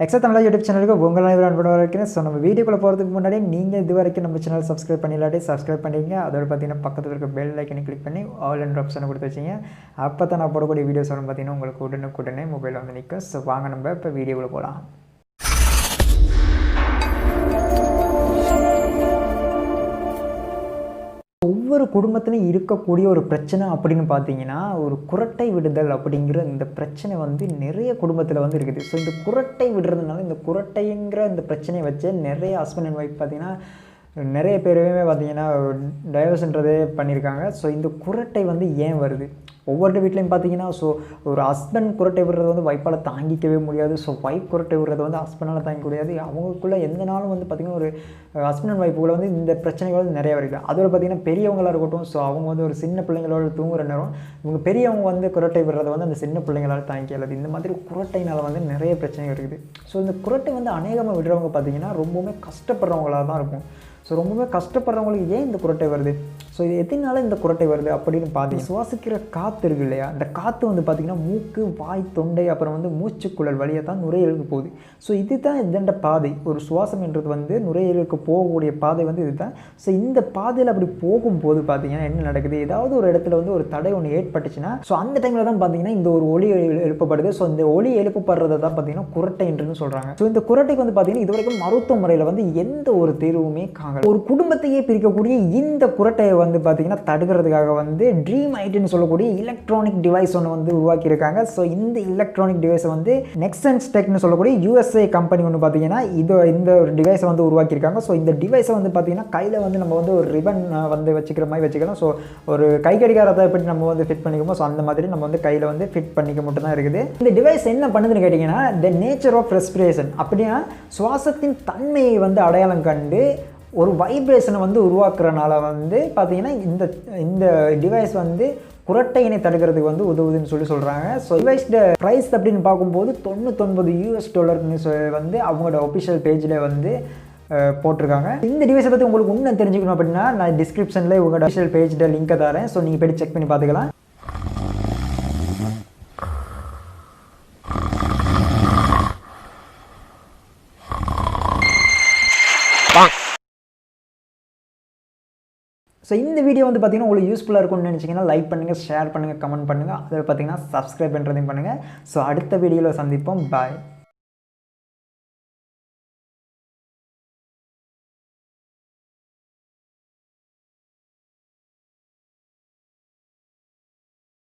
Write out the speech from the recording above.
எக்ஸா தமிழா YouTube சேனலுக்கு உங்கள் அனைவரும் அன்போடு வரவேற்கிறேன். ஸோ நம்ம வீடியோக்குள்ளே போகிறதுக்கு முன்னாடி நீங்கள் இது வரைக்கும் நம்ம சேனல் சப்ஸ்கிரைப் பண்ணிடலாட்டி சப்ஸ்கிரைப் பண்ணிங்க. அதோட பார்த்தீங்கன்னா பக்கத்தில் இருக்க பெல் ஐக்கனை கிளிக் பண்ணி ஆல் என்ற ஆப்ஷனை கொடுத்து வச்சிங்க. அப்போ தான் நான் போடக்கூடிய வீடியோஸ் வரும் பார்த்தீங்கன்னா உங்களுக்கு உடனே மொபைலில் வந்து நிற்கும். ஸோ வாங்க நம்ம இப்போ வீடியோக்குள்ளே போகலாம். ஒவ்வொரு குடும்பத்திலும் இருக்கக்கூடிய ஒரு பிரச்சனை அப்படின்னு பார்த்தீங்கன்னா ஒரு குரட்டை விடுதல் அப்படிங்கிற இந்த பிரச்சனை வந்து நிறைய குடும்பத்தில் வந்து இருக்குது. ஸோ இந்த குரட்டை விடுறதுனால இந்த குரட்டைங்கிற இந்த பிரச்சனையை வச்சு நிறைய ஹஸ்பண்ட் அண்ட் ஒய்ஃப் பார்த்தீங்கன்னா நிறைய பேருமே பார்த்தீங்கன்னா டைவர்ஸ்ன்றதே பண்ணியிருக்காங்க. ஸோ இந்த குரட்டை வந்து ஏன் வருது? ஒவ்வொரு வீட்லையும் பார்த்தீங்கன்னா ஸோ ஒரு ஹஸ்பண்ட் குரட்டை விடுறது வந்து ஒய்ஃபால் தாங்கிக்கவே முடியாது. ஸோ ஒய்ஃப் குரட்டை விடுறது வந்து ஹஸ்பண்டால் தாங்கிக்க முடியாது. அவங்களுக்குள்ளே எந்த நாளும் வந்து பார்த்திங்கன்னா ஒரு ஹஸ்பண்ட் அண்ட் ஒய்ஃபுக்குள்ள வந்து இந்த பிரச்சனைகள் வந்து நிறையா இருக்குது. அதோட பார்த்திங்கன்னா பெரியவங்களாக இருக்கட்டும், ஸோ அவங்க வந்து ஒரு சின்ன பிள்ளைங்களோட தூங்குற நேரம் இவங்க பெரியவங்க வந்து குரட்டை விடுறதை வந்து அந்த சின்ன பிள்ளைங்களால் தாங்கிக்கலாது. இந்த மாதிரி குரட்டைனால் வந்து நிறைய பிரச்சனைகள் இருக்குது. ஸோ இந்த குரட்டை வந்து அநேகமாக விடுறவங்க பார்த்திங்கன்னா ரொம்பவுமே கஷ்டப்படுறவங்களாக தான் இருக்கும். ஸோ ரொம்பவே கஷ்டப்படுறவங்களுக்கு ஏன் இந்த குரட்டை வருது? ஸோ இது எத்தனால இந்த குரட்டை வருது அப்படின்னு பார்த்தீங்கன்னா சுவாசிக்கிற காற்று இருக்குது இல்லையா, அந்த காற்று வந்து பார்த்திங்கன்னா மூக்கு, வாய், தொண்டை, அப்புறம் வந்து மூச்சுக்குழல் வழியாக தான் நுரையீரலுக்கு போகுது. ஸோ இது தான் இதண்ட பாதை. ஒரு சுவாசம் என்றது வந்து நுரையீரலுக்கு போகக்கூடிய பாதை வந்து இது தான். ஸோ இந்த பாதையில் அப்படி போகும்போது பார்த்திங்கன்னா என்ன நடக்குது? ஏதாவது ஒரு இடத்துல வந்து ஒரு தடை ஒன்று ஏற்பட்டுச்சுன்னா ஸோ அந்த டைமில் தான் பார்த்திங்கன்னா இந்த ஒரு ஒலி எழுப்பப்படுது. ஸோ இந்த ஒலி எழுப்பப்படுறதை தான் பார்த்திங்கன்னா குரட்டை என்றுன்னு சொல்கிறாங்க. ஸோ இந்த குரட்டைக்கு வந்து பார்த்திங்கன்னா இது வரைக்கும் மருத்துவ முறையில் வந்து எந்த ஒரு தீர்வுமே காணல. ஒரு குடும்பத்தையே பிரிக்கக்கூடிய இந்த குரட்டையை வந்து பார்த்தீங்கன்னா தடுக்கிறதுக்காக வந்து ட்ரீம் ஐட்டுன்னு சொல்லக்கூடிய எலக்ட்ரானிக் டிவைஸ் ஒன்று வந்து உருவாக்கியிருக்காங்க. ஸோ இந்த எலக்ட்ரானிக் டிவைஸை வந்து நெக்ஸன்ஸ் டெக்னு சொல்லக்கூடிய USA கம்பெனி ஒன்று பார்த்தீங்கன்னா இந்த ஒரு டிவைஸை வந்து உருவாக்கியிருக்காங்க. ஸோ இந்த டிவைஸை வந்து பார்த்தீங்கன்னா கையில் வந்து நம்ம வந்து ஒரு ரிபன் வந்து வச்சுக்கிற மாதிரி வச்சுக்கலாம். ஸோ ஒரு கை கடிகாரத்தை எப்படி நம்ம வந்து ஃபிட் பண்ணிக்குமோ ஸோ அந்த மாதிரி நம்ம வந்து கையில் வந்து ஃபிட் பண்ணிக்க மட்டும் தான் இருக்குது. இந்த டிவைஸ் என்ன பண்ணுதுன்னு கேட்டிங்கன்னா த நேச்சர் ஆஃப் ரெஸ்பிரேஷன் அப்படின்னா சுவாசத்தின் தன்மையை வந்து அடையாளம் கண்டு ஒரு வைப்ரேஷனை வந்து உருவாக்குறனால வந்து பார்த்தீங்கன்னா இந்த டிவைஸ் வந்து குரட்டையினை தடுக்கிறதுக்கு வந்து உதவுதுன்னு சொல்கிறாங்க. ஸோ டிவைஸ்ட ப்ரைஸ் அப்படின்னு பார்க்கும்போது $99 வந்து அவங்களோட ஒஃபிஷியல் பேஜில் வந்து போட்டிருக்காங்க. இந்த டிவைஸை பற்றி உங்களுக்கு இன்னும் தெரிஞ்சுக்கணும் அப்படின்னா நான் டிஸ்கிரிப்ஷனில் உங்களோட ஒஃபிஷியல் பேஜில் லிங்கை தரேன். ஸோ நீங்கள் போய் செக் பண்ணி பார்த்துக்கலாம். ஸோ இந்த வீடியோ வந்து பார்த்தீங்கன்னா உங்களுக்கு யூஸ்ஃபுல்லாக இருக்கும்னு நினச்சிங்கன்னா லைக் பண்ணுங்கள், ஷேர் பண்ணுங்கள், கமெண்ட் பண்ணுங்கள். அதில் பார்த்தீங்கன்னா சப்ஸ்கிரைப் பண்ணுறதையும் பண்ணுங்கள். ஸோ அடுத்த வீடியோவில் சந்திப்போம். பாய்.